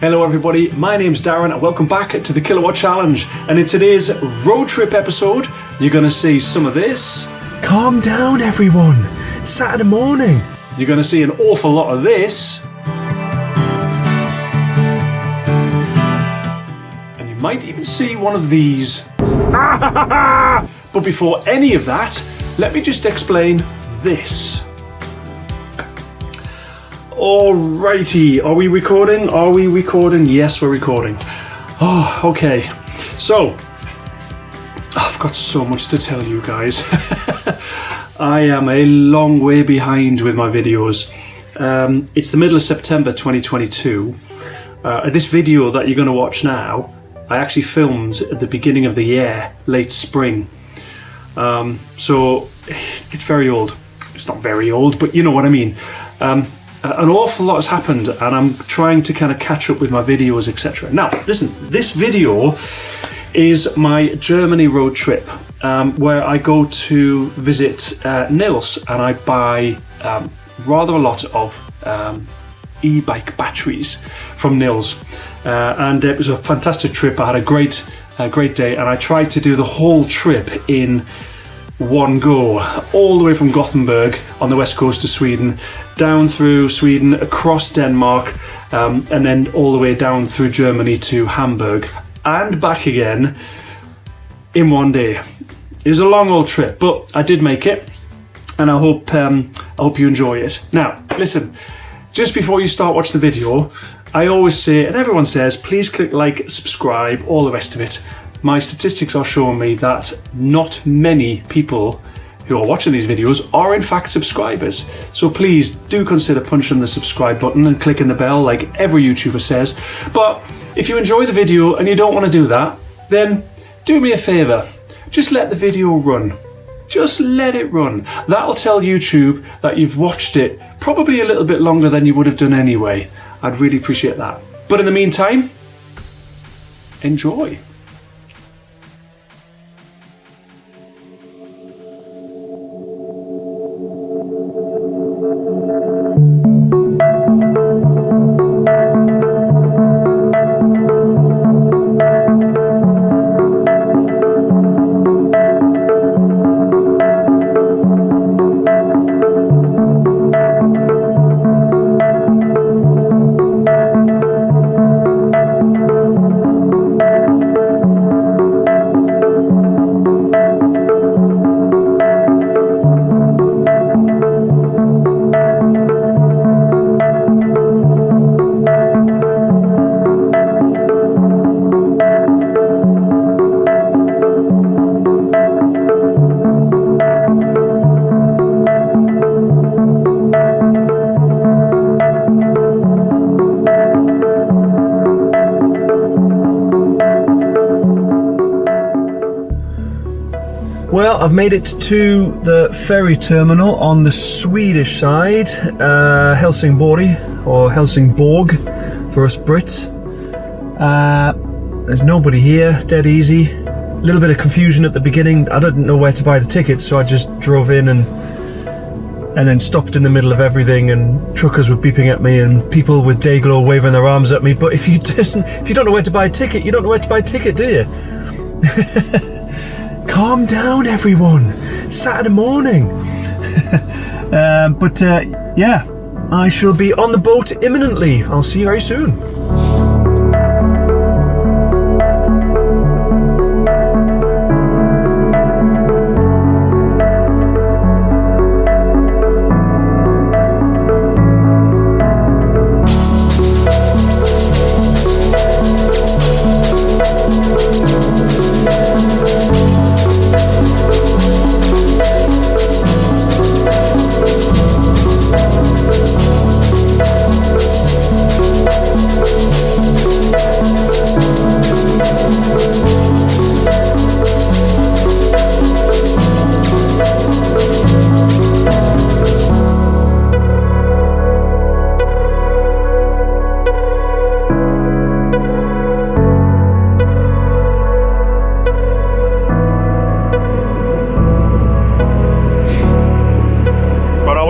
Hello everybody, my name's Darren and welcome back to the Kilowatt Challenge. And in today's road trip episode, you're going to see some of this. Calm down everyone, it's Saturday morning. You're going to see an awful lot of this. And you might even see one of these. But before any of that, let me just explain this. Alrighty, are we recording? Are we recording? Yes, we're recording. Oh, okay. So, I've got so much to tell you guys. I am a long way behind with my videos. It's the middle of September 2022. This video that you're going to watch now, I actually filmed at the beginning of the year, late spring. So, it's very old. It's not very old, but you know what I mean. An awful lot has happened and I'm trying to kind of catch up with my videos, etc. Now, listen, this video is my Germany road trip where I go to visit Nils and I buy rather a lot of e-bike batteries from Nils. And it was a fantastic trip. I had a great day and I tried to do the whole trip in one go, all the way from Gothenburg on the west coast of Sweden, down through Sweden, across Denmark, and then all the way down through Germany to Hamburg and back again in one day. It was a long old trip, but I did make it, and I hope you enjoy it. Now, listen, just before you start watching the video, I always say, and everyone says, please click like, subscribe, all the rest of it. My statistics are showing me that not many people who are watching these videos are in fact subscribers. So please do consider punching the subscribe button and clicking the bell like every YouTuber says. But if you enjoy the video and you don't want to do that, then do me a favour. Just let the video run. Just let it run. That'll tell YouTube that you've watched it probably a little bit longer than you would have done anyway. I'd really appreciate that. But in the meantime, enjoy. Well, I've made it to the ferry terminal on the Swedish side, Helsingborg, or Helsingborg for us Brits. There's nobody here, dead easy. A little bit of confusion at the beginning. I didn't know where to buy the tickets, so I just drove in and then stopped in the middle of everything, and truckers were beeping at me and people with day glow waving their arms at me. But if you don't know where to buy a ticket, you don't know where to buy a ticket, do you? Calm down everyone, it's Saturday morning. Yeah, I shall be on the boat imminently. I'll see you very soon.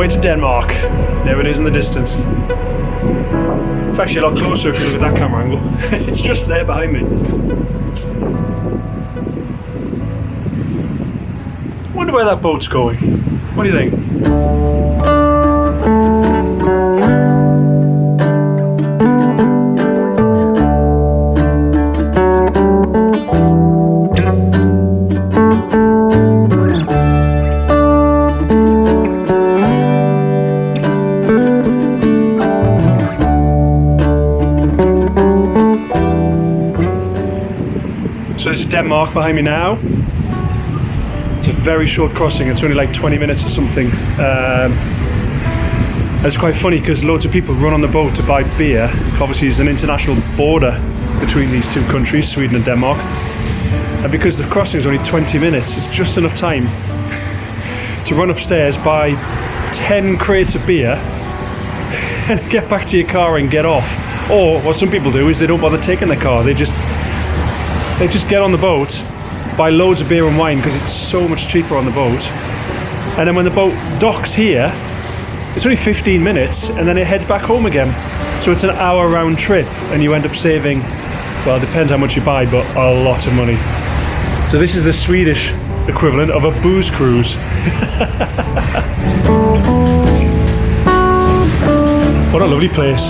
way to Denmark. There it is in the distance. It's actually a lot closer if you look at that camera angle. It's just there behind me. Wonder where that boat's going. What do you think? So this is Denmark behind me now. It's a very short crossing. It's only like 20 minutes or something. It's quite funny because loads of people run on the boat to buy beer. Obviously, there's an international border between these two countries, Sweden and Denmark. And because the crossing is only 20 minutes, it's just enough time to run upstairs, buy 10 crates of beer, and get back to your car and get off. Or what some people do is they don't bother taking the car. They just get on the boat, buy loads of beer and wine because it's so much cheaper on the boat. And then when the boat docks here, it's only 15 minutes and then it heads back home again. So it's an hour round trip and you end up saving, well, it depends how much you buy, but a lot of money. So this is the Swedish equivalent of a booze cruise. What a lovely place.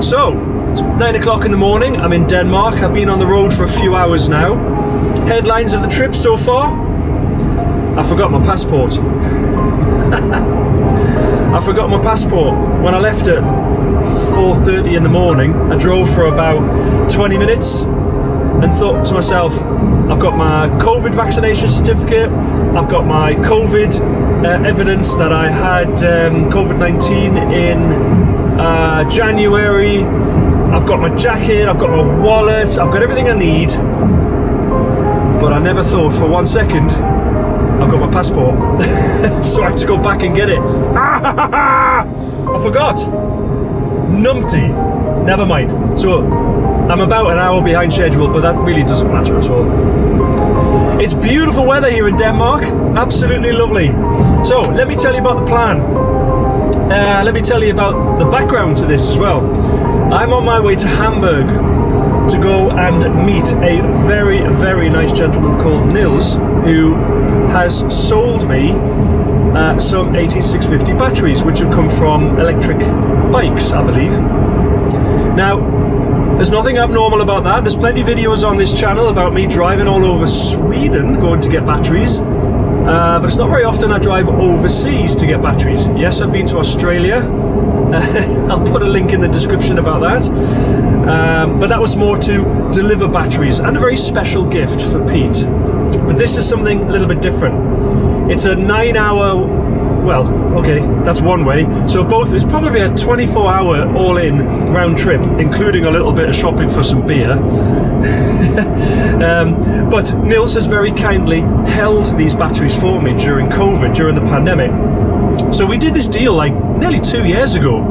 So, it's 9 o'clock in the morning, I'm in Denmark, I've been on the road for a few hours now. Headlines of the trip so far? I forgot my passport. I forgot my passport. When I left at 4:30 in the morning, I drove for about 20 minutes and thought to myself, I've got my COVID vaccination certificate, I've got my COVID evidence that I had COVID-19 in January, I've got my jacket, I've got my wallet, I've got everything I need, but I never thought for 1 second I've got my passport. So I had to go back and get it. I forgot. Numpty. Never mind. So I'm about an hour behind schedule, but that really doesn't matter at all. It's beautiful weather here in Denmark, absolutely lovely. So let me tell you about the plan. Let me tell you about the background to this as well. I'm on my way to Hamburg to go and meet a very, very nice gentleman called Nils, who has sold me some 18650 batteries, which have come from electric bikes, I believe. Now, there's nothing abnormal about that. There's plenty of videos on this channel about me driving all over Sweden going to get batteries. But it's not very often I drive overseas to get batteries. Yes, I've been to Australia. I'll put a link in the description about that. But that was more to deliver batteries and a very special gift for Pete. But But this is something a little bit different. It's a 9-hour. Well, okay, that's one way. So both, it's probably a 24-hour all-in round trip, including a little bit of shopping for some beer. But Nils has very kindly held these batteries for me during COVID, during the pandemic. So we did this deal like nearly 2 years ago.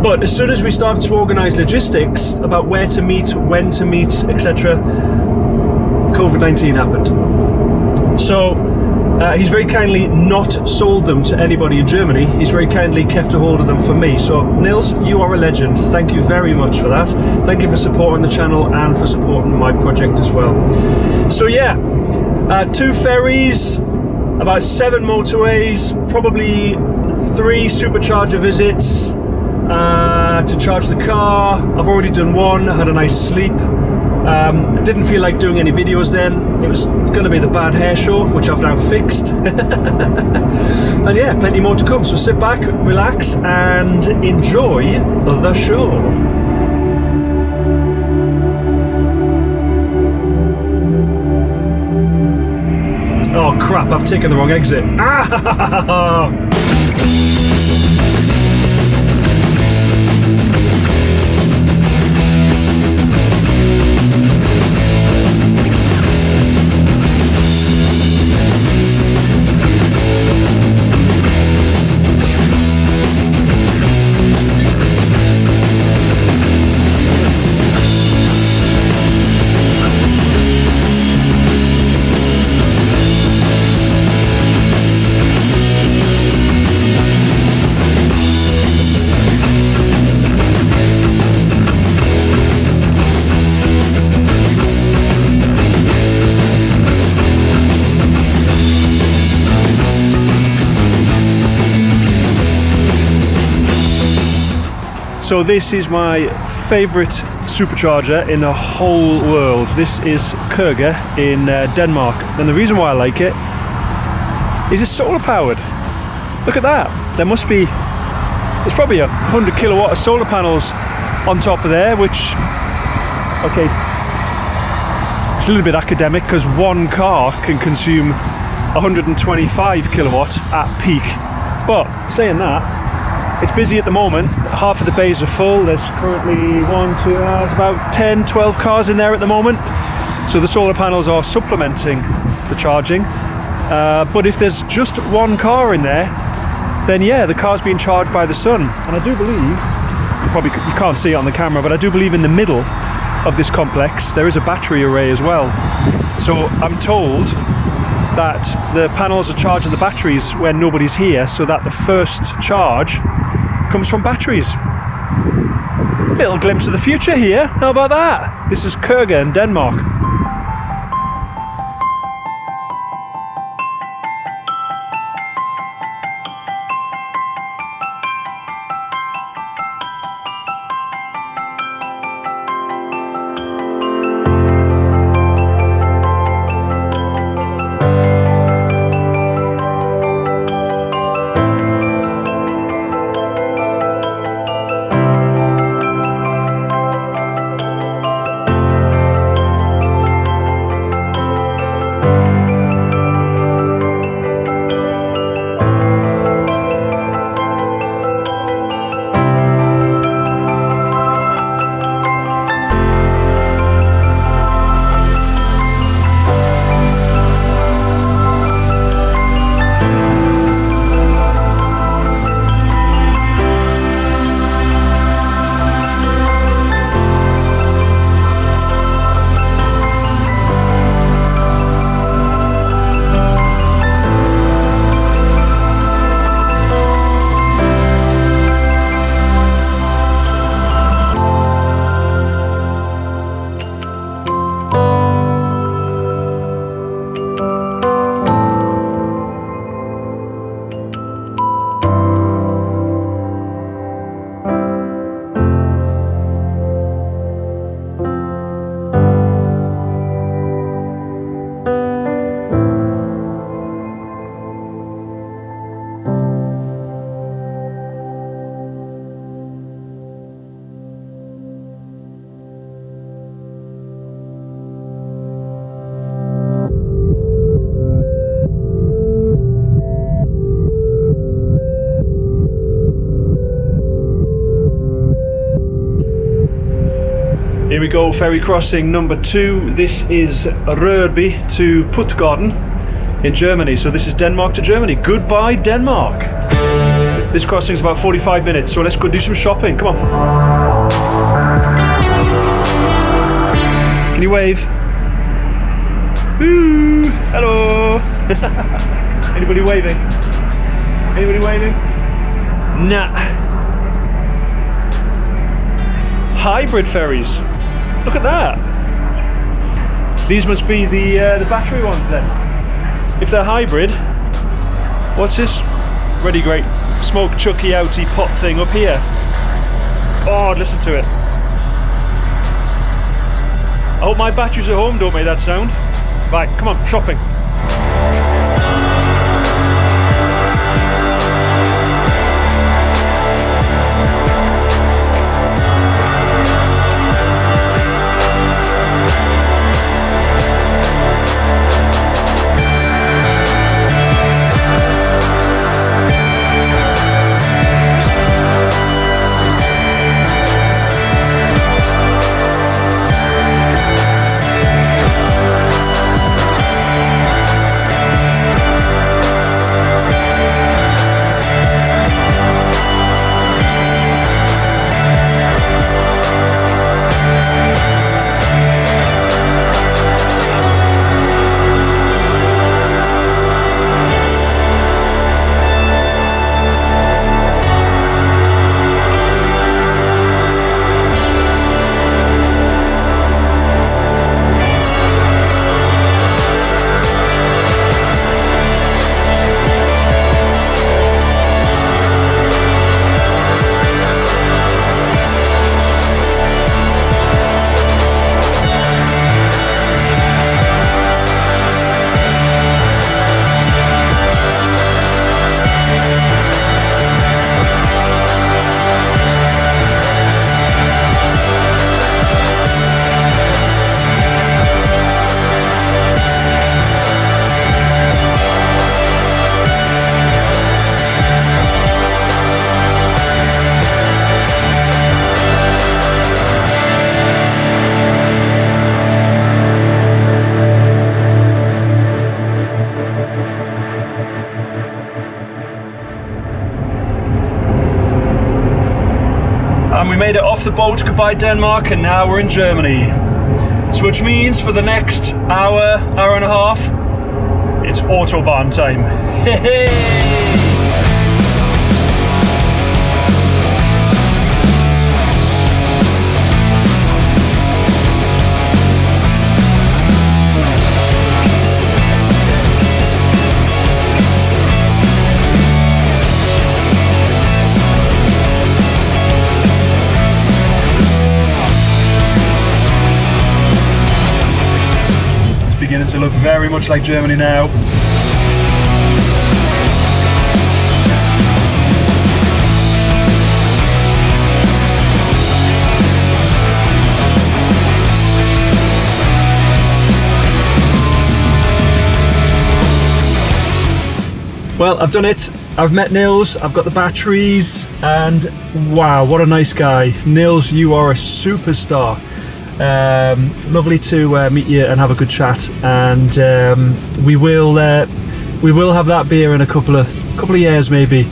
But as soon as we started to organise logistics about where to meet, when to meet, etc., COVID-19 happened. So he's very kindly not sold them to anybody in Germany. He's very kindly kept a hold of them for me. So Nils, you are a legend. Thank you very much for that. Thank you for supporting the channel and for supporting my project as well. So yeah, 2 ferries, about 7 motorways, probably 3 supercharger visits to charge the car. I've already done 1, I had a nice sleep. I didn't feel like doing any videos then. It was going to be the bad hair show, which I've now fixed. And yeah, plenty more to come. So sit back, relax, and enjoy the show. Oh crap, I've taken the wrong exit. Ah! So this is my favourite supercharger in the whole world. This is Køge in Denmark. And the reason why I like it is it's solar powered. Look at that. There's probably 100 kilowatt of solar panels on top of there, which, okay, it's a little bit academic because one car can consume 125 kilowatt at peak. But saying that, it's busy at the moment. Half of the bays are full. There's currently there's about 10, 12 cars in there at the moment. So the solar panels are supplementing the charging. But if there's just one car in there, then yeah, the car's being charged by the sun. And I do believe, you can't see it on the camera, but I do believe in the middle of this complex, there is a battery array as well. So I'm told that the panels are charging the batteries when nobody's here, so that the first charge comes from batteries. Little glimpse of the future here. How about that? This is Køge in Denmark. we go, ferry crossing number 2. This is Rørby to Puttgarden in Germany. So this is Denmark to Germany. Goodbye, Denmark. This crossing is about 45 minutes, so let's go do some shopping. Come on. Can you wave? Ooh, hello. Anybody waving? Anybody waving? Nah. Hybrid ferries. Look at that. These must be the battery ones then. If they're hybrid, what's this? Really great smoke chucky outy pot thing up here. Oh, listen to it. I hope my batteries at home don't make that sound. Right, come on, shopping. And we made it off the boat, goodbye Denmark, and now we're in Germany. So which means for the next hour and a half, it's Autobahn time. Beginning to look very much like Germany now. Well, I've done it. I've met Nils, I've got the batteries, and wow, what a nice guy. Nils, you are a superstar. Lovely to meet you and have a good chat, and we will have that beer in a couple of years maybe.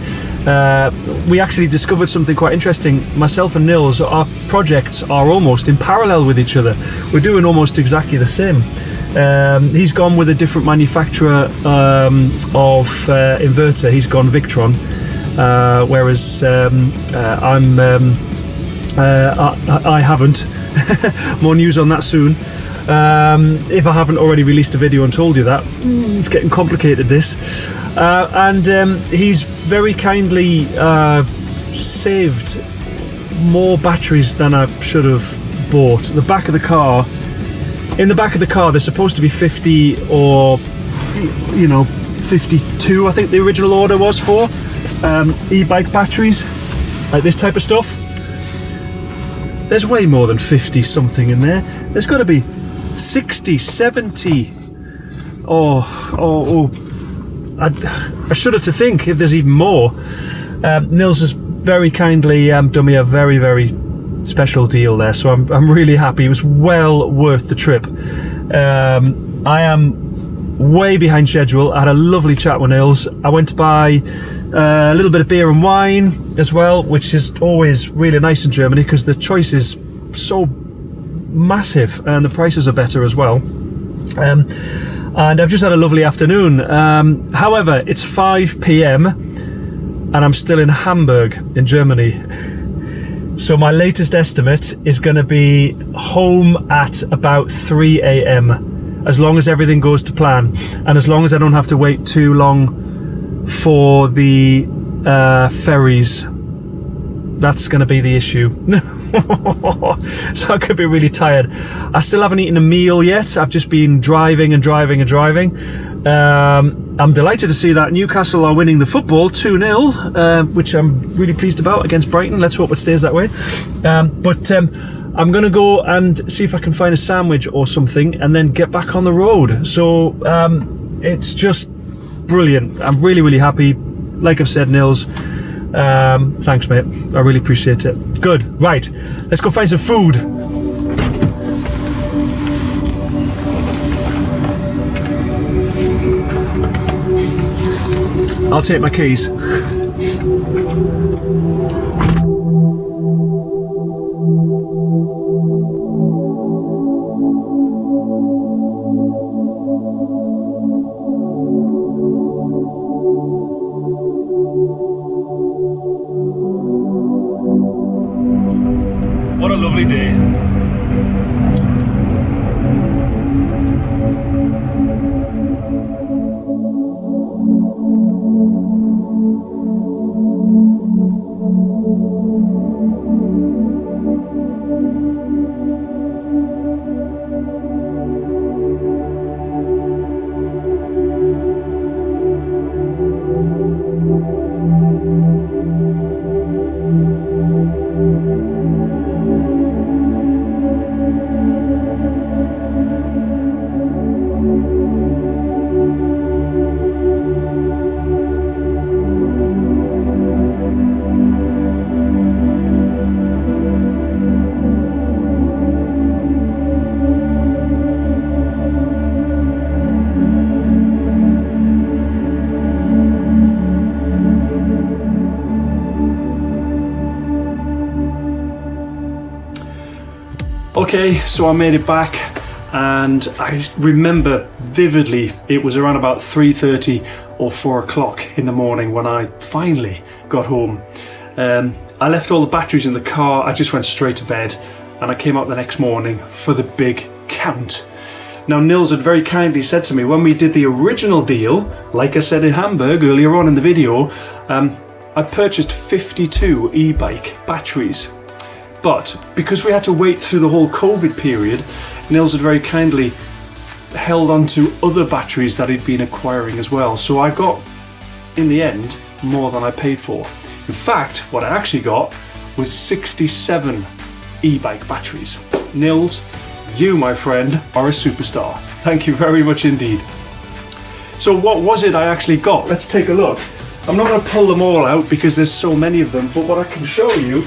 We actually discovered something quite interesting. Myself and Nils, our projects are almost in parallel with each other. We're doing almost exactly the same. He's gone with a different manufacturer of inverter. He's gone Victron, whereas I haven't. More news on that soon. If I haven't already released a video and told you that. It's getting complicated, this. And he's very kindly saved more batteries than I should have bought. In the back of the car, they're supposed to be 50 or 52, I think the original order was for e-bike batteries, like this type of stuff. There's way more than 50 something in there. There's got to be 60, 70. I shudder to think if there's even more. Nils has very kindly done me a very, very special deal there, so I'm really happy. It was well worth the trip. I am way behind schedule. I had a lovely chat with Nils. I went to buy a little bit of beer and wine as well, which is always really nice in Germany because the choice is so massive and the prices are better as well. And I've just had a lovely afternoon. However, it's 5 p.m. and I'm still in Hamburg in Germany. So my latest estimate is going to be home at about 3 a.m. as long as everything goes to plan and as long as I don't have to wait too long for the ferries. That's going to be the issue. So I could be really tired. I still haven't eaten a meal yet. I've just been driving and driving and driving. I'm delighted to see that Newcastle are winning the football 2-0, which I'm really pleased about against Brighton. Let's hope it stays that way. But I'm going to go and see if I can find a sandwich or something and then get back on the road. So it's just brilliant. I'm really, really happy. Like I've said, Nils, thanks, mate. I really appreciate it. Good. Right. Let's go find some food. I'll take my keys. What a lovely day. Okay, so I made it back and I remember vividly it was around about 3:30 or 4 o'clock in the morning when I finally got home. I left all the batteries in the car, I just went straight to bed and I came out the next morning for the big count. Now Nils had very kindly said to me when we did the original deal, like I said in Hamburg earlier on in the video, I purchased 52 e-bike batteries. But because we had to wait through the whole COVID period, Nils had very kindly held on to other batteries that he'd been acquiring as well. So I got, in the end, more than I paid for. In fact, what I actually got was 67 e-bike batteries. Nils, you, my friend, are a superstar. Thank you very much indeed. So what was it I actually got? Let's take a look. I'm not going to pull them all out because there's so many of them, but what I can show you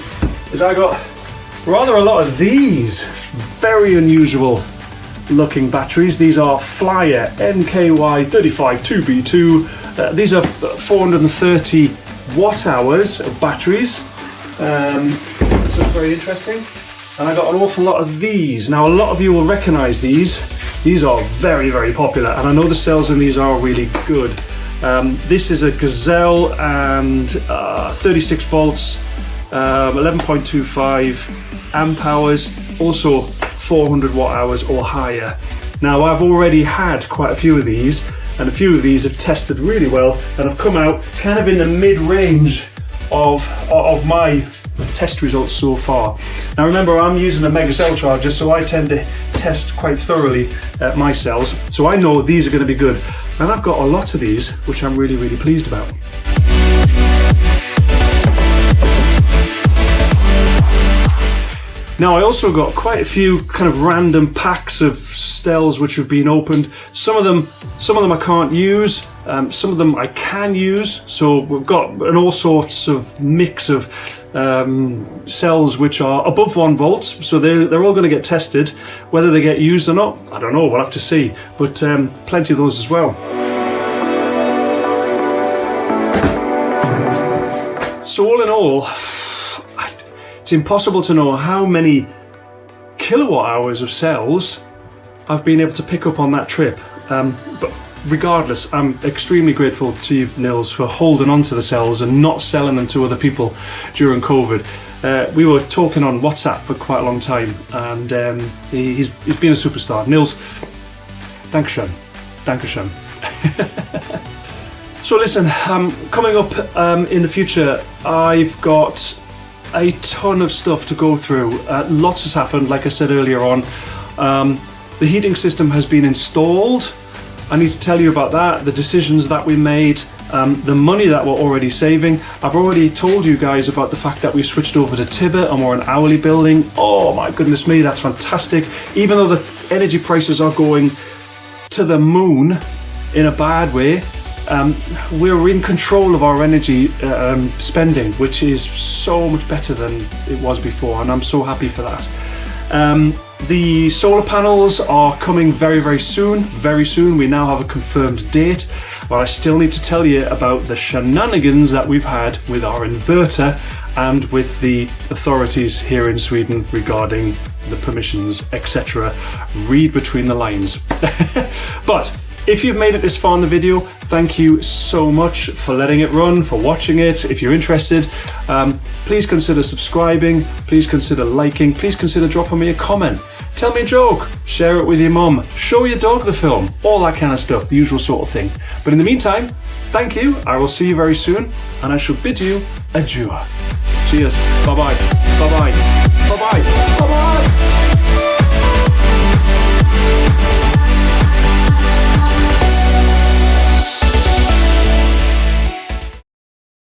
is I got rather a lot of these very unusual looking batteries. These are Flyer NKY 35 2B2. These are 430 watt hours of batteries. This is very interesting. And I got an awful lot of these. Now a lot of you will recognize these. These are very, very popular and I know the cells in these are really good. This is a Gazelle and 36 volts, 11.25 amp hours, also 400 watt hours or higher. Now I've already had quite a few of these and a few of these have tested really well and have come out kind of in the mid-range of my test results so far. Now remember, I'm using a mega cell charger, so I tend to test quite thoroughly my cells, so I know these are going to be good, and I've got a lot of these which I'm really, really pleased about. Now I also got quite a few kind of random packs of cells which have been opened. Some of them I can't use, Some of them I can use, so we've got an all sorts of mix of cells which are above 1 volt, so they're all going to get tested. Whether they get used or not, I don't know, we'll have to see, but plenty of those as well. So all in all, it's impossible to know how many kilowatt hours of cells I've been able to pick up on that trip, but regardless, I'm extremely grateful to you, Nils, for holding on to the cells and not selling them to other people during COVID. We were talking on WhatsApp for quite a long time, and he's been a superstar. Nils, Dankeschön. Dankeschön. So listen, coming up in the future, I've got a ton of stuff to go through. Lots has happened, like I said earlier on. The heating system has been installed. I need to tell you about that, the decisions that we made, the money that we're already saving. I've already told you guys about the fact that we switched over to Tibet and we're an hourly billing. Oh my goodness me, that's fantastic. Even though the energy prices are going to the moon in a bad way, we're in control of our energy spending, which is so much better than it was before, and I'm so happy for that. The solar panels are coming very, very soon. Very soon. We now have a confirmed date, but I still need to tell you about the shenanigans that we've had with our inverter and with the authorities here in Sweden regarding the permissions, etc. Read between the lines. But if you've made it this far in the video, thank you so much for letting it run, for watching it. If you're interested, please consider subscribing, please consider liking, please consider dropping me a comment. Tell me a joke, share it with your mum, show your dog the film, all that kind of stuff, the usual sort of thing. But in the meantime, thank you, I will see you very soon, and I shall bid you adieu. Cheers, bye-bye, bye-bye, bye-bye, bye-bye.